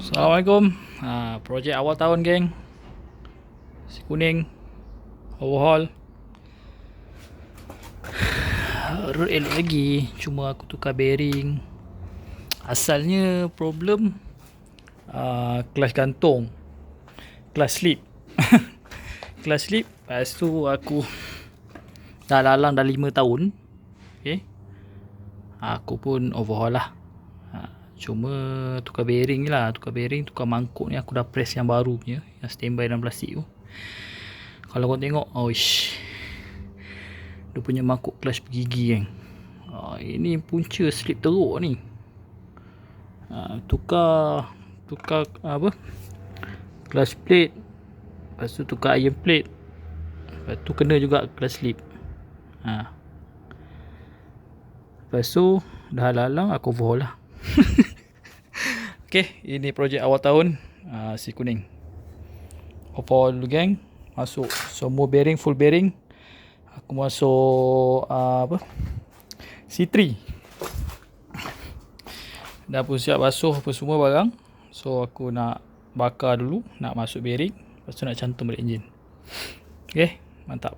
Assalamualaikum. Projek awal tahun geng. Si kuning overhaul. Road elok lagi, cuma aku tukar bearing. Asalnya problem clutch gantung, clutch slip. Clutch slip. Lepas tu aku dah lalang dah 5 tahun. Okay, aku pun overhaul lah. Cuma tukar bearing je lah. Tukar bearing, tukar mangkuk ni aku dah press yang baru punya, yang standby dalam plastik tu. Kalau kau tengok, oish, dia punya mangkuk clutch bergigi kan. Ini punca slip teruk ni. Tukar apa, clutch plate, lepas tu tukar iron plate, lepas tu kena juga clutch slip. Lepas tu dah lalang aku overhaul lah. Okay, ini projek awal tahun. Si kuning overhaul dulu geng. Masuk semua bearing, full bearing. Aku masuk C3. Dah pun siap basuh apa semua barang. So aku nak bakar dulu, nak masuk bearing, lepas tu nak cantum balik enjin. Okay, mantap.